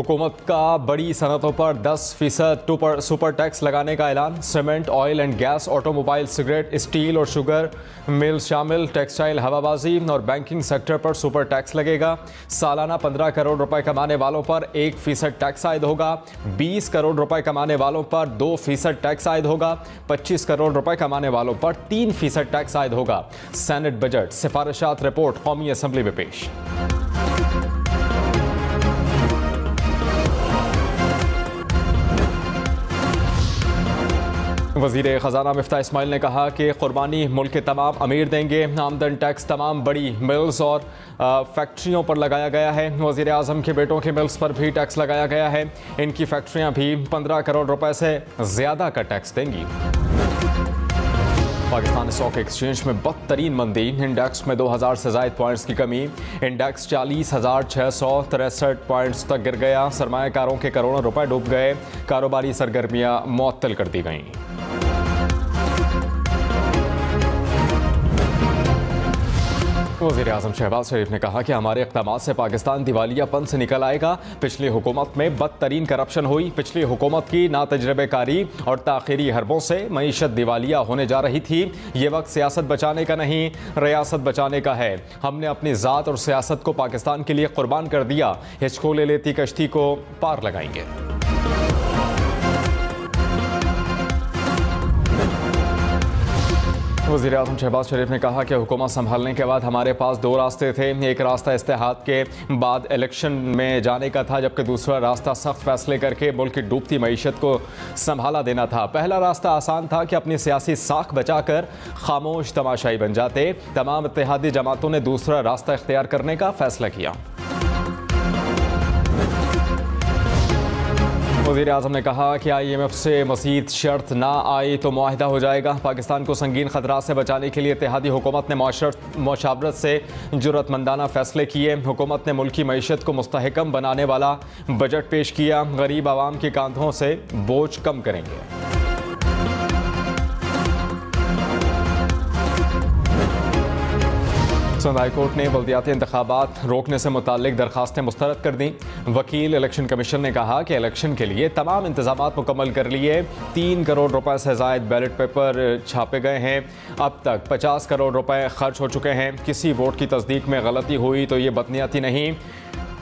हुकूमत का बड़ी सनतों पर 10% सुपर टैक्स लगाने का ऐलान। Cement, oil and gas, automobile, cigarette, steel और शुगर मिल्स शामिल। टेक्सटाइल, हवाबाजी और बैंकिंग सेक्टर पर सुपर टैक्स लगेगा। सालाना 15 करोड़ रुपए कमाने वालों पर 1% टैक्स आयद होगा। 20 करोड़ रुपए कमाने वालों पर 2% टैक्स आयद होगा। 25 करोड़ रुपए कमाने वालों पर 3% टैक्स आयद होगा। सेनेट बजट सिफारिशात रिपोर्ट कौमी असम्बली में पेश। वज़ीर ख़जाना मिफ्ता इस्माइल ने कहा कि कुर्बानी मुल्क के तमाम अमीर देंगे। आमदन टैक्स तमाम बड़ी मिल्स और फैक्ट्रियों पर लगाया गया है। वज़ीर आज़म के बेटों के मिल्स पर भी टैक्स लगाया गया है। इनकी फैक्ट्रियां भी 15 करोड़ रुपए से ज़्यादा का टैक्स देंगी। पाकिस्तान स्टॉक एक्सचेंज में बदतरीन मंदी। इंडेक्स में 2000 से ज़ायद पॉइंट्स की कमी। इंडेक्स 40,663 पॉइंट्स तक गिर गया। सरमायाकारों के करोड़ों रुपए डूब गए। कारोबारी सरगर्मियां मुअत्तल कर दी गईं। वज़ीर आज़म शहबाज शरीफ ने कहा कि हमारे इक़दामात से पाकिस्तान दिवालियापन से निकल आएगा। पिछली हुकूमत में बदतरीन करप्शन हुई। पिछली हुकूमत की नातजुर्बेकारी और ताख़ीरी हरबों से मईशत दिवालिया होने जा रही थी। ये वक्त सियासत बचाने का नहीं, रियासत बचाने का है। हमने अपनी ज़ात और सियासत को पाकिस्तान के लिए कुर्बान कर दिया। हिचको ले लेती कश्ती को पार लगाएंगे। वज़ीर आज़म शहबाज शरीफ ने कहा कि हुकूमत संभालने के बाद हमारे पास दो रास्ते थे। एक रास्ता इस्तेहाद के बाद इलेक्शन में जाने का था, जबकि दूसरा रास्ता सख्त फैसले करके मुल्क की डूबती मईशत को संभाला देना था। पहला रास्ता आसान था कि अपनी सियासी साख बचाकर खामोश तमाशाई बन जाते। तमाम इत्तेहादी जमातों ने दूसरा रास्ता इख्तियार करने का फैसला किया। वज़ीर आज़म ने कहा कि IMF से मज़ीद शर्त ना आई तो मुआहिदा हो जाएगा। पाकिस्तान को संगीन ख़तरात से बचाने के लिए इत्तेहादी हुकूमत ने मुशावरत से जुर्रतमंदाना फ़ैसले किए। हुकूमत ने मुल्की मईशत को मुस्तहकम बनाने वाला बजट पेश किया। गरीब आवाम के कांधों से बोझ कम करेंगे। सिंध हाई कोर्ट ने बल्दियाती इंतखाबात रोकने से मुताल्लिक दरखास्तें मुस्तरद कर दी। वकील इलेक्शन कमीशन ने कहा कि इलेक्शन के लिए तमाम इंतजामात मुकम्मल कर लिए। 3 करोड़ रुपए से ज़ायद बैलेट पेपर छापे गए हैं। अब तक 50 करोड़ रुपए खर्च हो चुके हैं। किसी वोट की तस्दीक में गलती हुई तो ये बदनीयती नहीं,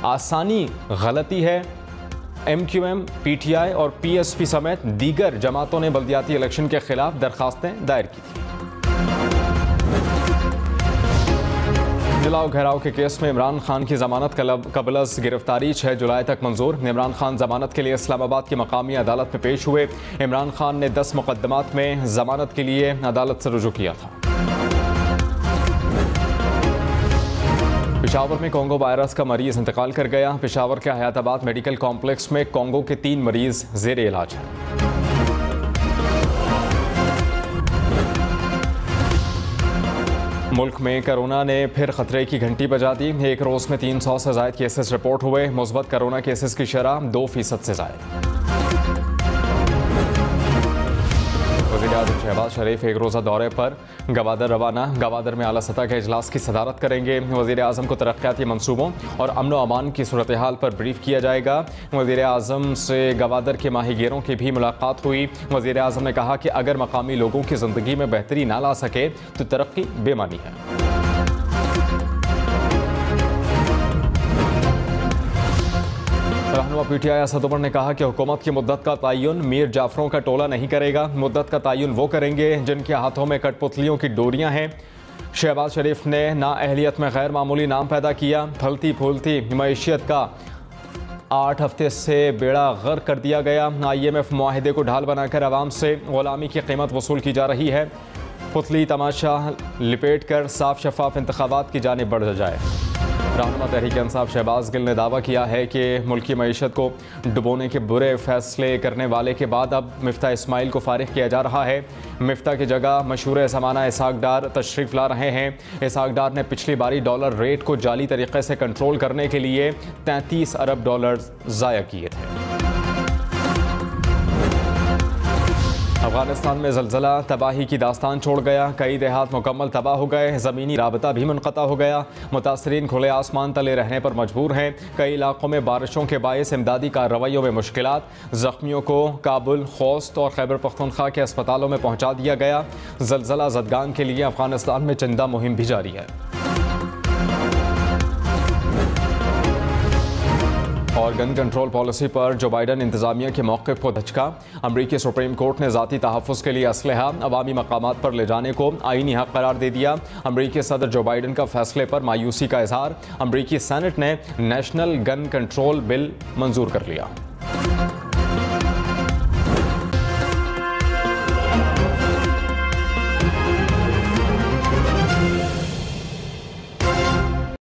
आसानी गलती है। MQM, PTI और PSP समेत दीगर जमातों ने बल्दियाती इलेक्शन के खिलाफ दरखास्तें दायर की थी। जलाओ घेराव के केस में इमरान खान की जमानत कबलस गिरफ्तारी 6 जुलाई तक मंजूर। इमरान खान जमानत के लिए इस्लामाबाद की मकामी अदालत में पेश हुए। इमरान खान ने 10 मुकदमात में जमानत के लिए अदालत से रुजू किया था। पेशावर में कोंगो वायरस का मरीज इंतकाल कर गया। पेशावर के हयाताबाद मेडिकल कॉम्प्लेक्स में कोंगो के 3 मरीज जेर इलाज हैं। मुल्क में कोरोना ने फिर खतरे की घंटी बजा दी। एक रोज़ में 300 से ज़ायद केसेस रिपोर्ट हुए। मुस्बत कोरोना केसेस की शरह 2% से ज़ायद। वज़ीर आज़म शहबाज शरीफ एक रोज़ा दौरे पर गवादर रवाना। गवादर में आला सतह के इजलास की सदारत करेंगे। वज़ीर आज़म को तरक्याती मंसूबों और अमन व अमान की सूरत हाल पर ब्रीफ किया जाएगा। वज़ीर आज़म से गवादर के माहीगीरों की भी मुलाकात हुई। वज़ीर आज़म ने कहा कि अगर मकामी लोगों की ज़िंदगी में बेहतरी ना ला सके तो तरक्की बेमानी है। रहनुमा PTI असद उमर ने कहा कि हुकूमत की मुद्दत का तयन मीर जाफरों का टोला नहीं करेगा। मुद्दत का तयन वो करेंगे जिनके हाथों में कठपुतलियों की डोरियां हैं। शहबाज शरीफ ने नाअहलियत में गैर मामूली नाम पैदा किया। फलती फूलती मईशियत का 8 हफ्ते से बेड़ा गर्क कर दिया गया। IMF मुआहिदे को ढाल बनाकर आवाम से गुलामी की कीमत वसूल की जा रही है। पुतली तमाशा लिपेट कर साफ शफाफ इंतखाबात की जानिब बढ़ जाए। रहनुमा तहरीक इंसाफ शहबाज गिल ने दावा किया है कि मुल्की मईशत को डुबोने के बुरे फैसले करने वाले के बाद अब मिफ्ता इस्माइल को फारिग किया जा रहा है। मिफ्ता की जगह मशहूर ज़माना इसहाक डार तशरीफ़ ला रहे हैं। इसहाक डार ने पिछली बारी डॉलर रेट को जाली तरीके से कंट्रोल करने के लिए 33 अरब डॉलर ज़ाया किए थे। अफगानिस्तान में ज़लज़ला तबाही की दास्तान छोड़ गया। कई देहात मुकम्मल तबाह हो गए। ज़मीनी राबता भी मुनक़ता हो गया। मुतासरीन खुले आसमान तले रहने पर मजबूर हैं। कई इलाकों में बारिशों के बायस इमदादी कार्रवाइयों में मुश्किलात। ज़ख्मियों को काबुल, खोस्त और खैबर पख्तूनख्वा के अस्पतालों में पहुँचा दिया गया। ज़लज़ला ज़दगान के लिए अफगानिस्तान में चंदा मुहिम भी जारी है। और गन कंट्रोल पॉलिसी पर जो बाइडन इंतजामिया के मौक़िफ़ को धचका। अमरीकी सुप्रीम कोर्ट ने ज़ाती तहफ़्फ़ुज़ के लिए असलहा अवामी मकामात पर ले जाने को आईनी हक़ करार दे दिया। अमरीकी सदर जो बाइडन का फैसले पर मायूसी का इजहार। अमरीकी सेनेट ने नेशनल गन कंट्रोल बिल मंजूर कर लिया।